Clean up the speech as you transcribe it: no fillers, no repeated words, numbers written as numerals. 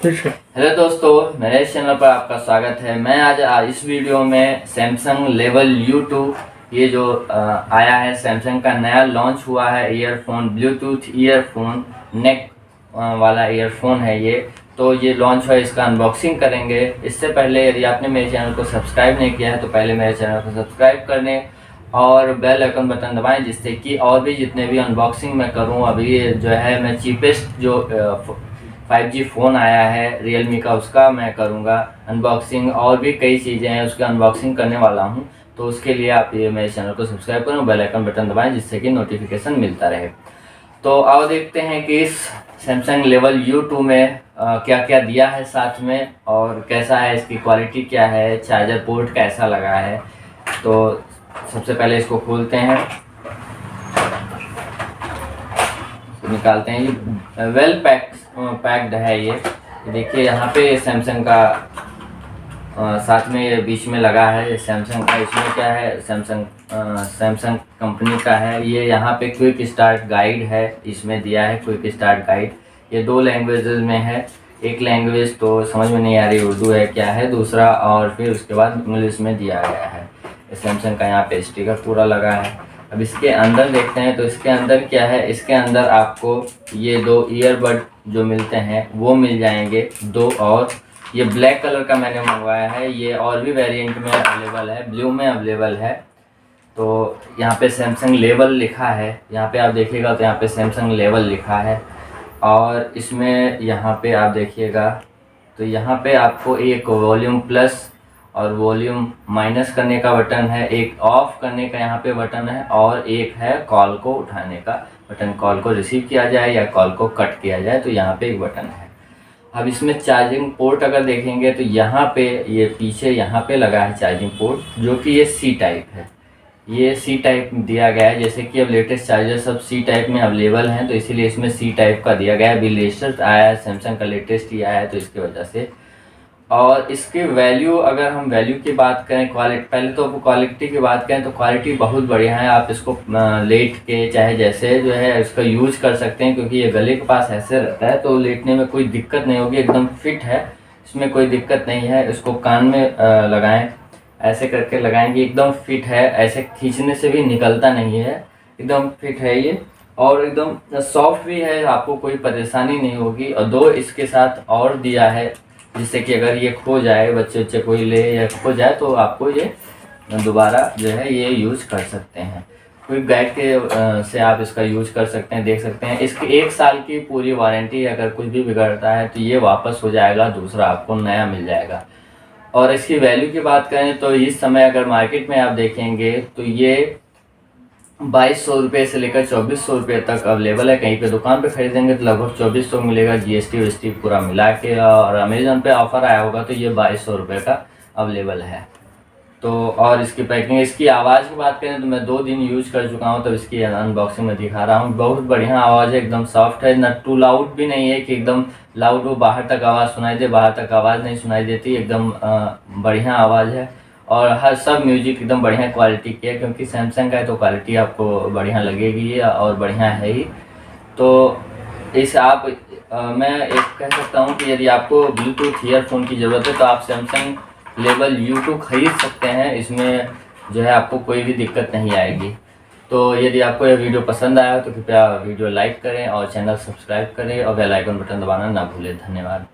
Hello दोस्तों, मेरे channel पर आपका स्वागत है। मैं आज इस वीडियो में सैमसंग लेवल U2 ये जो आया है, सैमसंग का नया लॉन्च हुआ है ईयरफोन, ब्लूटूथ ईयरफोन, नेक वाला ईयरफोन है ये। तो ये लॉन्च हुआ, इसका अनबॉक्सिंग करेंगे। इससे पहले यदि आपने मेरे चैनल को सब्सक्राइब नहीं किया है तो पहले मेरे चैनल को सब्सक्राइब कर लें और बेल आइकन बटन दबाएं, जिससे कि और भी जितने भी अनबॉक्सिंग मैं करूं, अभी जो है मैं चीपेस्ट जो 5G फ़ोन आया है रियलमी का, उसका मैं करूँगा अनबॉक्सिंग। और भी कई चीज़ें हैं उसकी अनबॉक्सिंग करने वाला हूँ। तो उसके लिए आप ये मेरे चैनल को सब्सक्राइब करें, बेल आइकन बटन दबाएं, जिससे कि नोटिफिकेशन मिलता रहे। तो आओ देखते हैं कि इस सैमसंग लेवल U2 में क्या क्या दिया है साथ में, और कैसा है, इसकी क्वालिटी क्या है, चार्जर पोर्ट कैसा लगा है। तो सबसे पहले इसको खोलते हैं, निकालते हैं। ये वेल पैक्ड है ये देखिए। यहाँ पे सैमसंग का साथ में ये बीच में लगा है सैमसंग का। इसमें क्या है, सैमसंग कंपनी का है ये। यहाँ पे क्विक स्टार्ट गाइड है, इसमें दिया है क्विक स्टार्ट गाइड। ये 2 लैंग्वेजेस में है। एक लैंग्वेज तो समझ में नहीं आ रही, उर्दू है क्या है, दूसरा और फिर उसके बाद इंग्लिश में दिया गया है। सैमसंग का यहाँ पे स्टिकर पूरा लगा है। अब इसके अंदर देखते हैं तो इसके अंदर क्या है। इसके अंदर आपको ये 2 ईयरबड जो मिलते हैं वो मिल जाएंगे 2। और ये ब्लैक कलर का मैंने मंगवाया है, ये और भी वेरिएंट में अवेलेबल है, ब्लू में अवेलेबल है। तो यहाँ पे सैमसंग लेवल लिखा है, यहाँ पे आप देखिएगा तो यहाँ पे सैमसंग लेवल लिखा है। और इसमें यहाँ पे आप देखिएगा तो यहाँ पे आपको एक वॉल्यूम प्लस और वॉल्यूम माइनस करने का बटन है, एक ऑफ करने का यहाँ पे बटन है, और एक है कॉल को उठाने का बटन। कॉल को रिसीव किया जाए या कॉल को कट किया जाए तो यहाँ पे एक बटन है। अब इसमें चार्जिंग पोर्ट अगर देखेंगे तो यहाँ पे ये पीछे यहाँ पे लगा है चार्जिंग पोर्ट, जो कि ये C टाइप है। ये C टाइप दिया गया है, जैसे कि अब लेटेस्ट चार्जर सब C टाइप में अवेलेबल हैं, तो इसीलिए इसमें C टाइप का दिया गया है। अभी लेटेस्ट आया है, सैमसंग का लेटेस्ट ही आया है, तो इसकी वजह से। और इसके वैल्यू, अगर हम वैल्यू की बात करें, क्वालिटी, पहले तो क्वालिटी की बात करें तो क्वालिटी बहुत बढ़िया है। आप इसको लेट के चाहे जैसे जो है इसका यूज कर सकते हैं, क्योंकि ये गले के पास ऐसे रहता है तो लेटने में कोई दिक्कत नहीं होगी, एकदम फिट है, इसमें कोई दिक्कत नहीं है। इसको कान में लगाएं, ऐसे करके लगाएंगे, एकदम फिट है, ऐसे खींचने से भी निकलता नहीं है, एकदम फिट है ये। और एकदम सॉफ्ट भी है, आपको कोई परेशानी नहीं होगी। और 2 इसके साथ और दिया है, जिससे कि अगर ये खो जाए, बच्चे कोई ले या खो जाए तो आपको ये दोबारा जो है ये यूज़ कर सकते हैं। क्विक गाइड के से आप इसका यूज़ कर सकते हैं। देख सकते हैं इसकी 1 साल की पूरी वारंटी है, अगर कुछ भी बिगड़ता है तो ये वापस हो जाएगा, दूसरा आपको नया मिल जाएगा। और इसकी वैल्यू की बात करें तो इस समय अगर मार्केट में आप देखेंगे तो ये 2200 रुपये से लेकर 2400 रुपये तक अवेलेबल है। कहीं पे दुकान पे खरीदेंगे तो लगभग 2400 मिलेगा, GST पूरा मिला के। और अमेजन पे ऑफ़र आया होगा तो ये 2200 रुपये का अवेलेबल है। तो और इसकी पैकिंग, इसकी आवाज़ की बात करें तो मैं 2 दिन यूज़ कर चुका हूँ, तो इसकी अनबॉक्सिंग में दिखा रहा हूँ। बहुत बढ़िया आवाज़ है, एकदम सॉफ्ट है, ना टू लाउड भी नहीं है कि एकदम लाउड हो बाहर तक आवाज़ सुनाई दे, बाहर तक आवाज़ नहीं सुनाई देती, एकदम बढ़िया आवाज़ है। और हर सब म्यूजिक एकदम बढ़िया क्वालिटी की है, क्योंकि सैमसंग का है तो क्वालिटी आपको बढ़िया लगेगी और बढ़िया है ही। तो इस आप मैं एक कह सकता हूँ कि यदि आपको ब्लूटूथ ईयरफोन की ज़रूरत है तो आप सैमसंग लेवल U2 खरीद सकते हैं। इसमें जो है आपको कोई भी दिक्कत नहीं आएगी। तो यदि आपको यह वीडियो पसंद आया तो कृपया वीडियो लाइक करें और चैनल सब्सक्राइब करें और बेल आइकन बटन दबाना ना भूलें। धन्यवाद।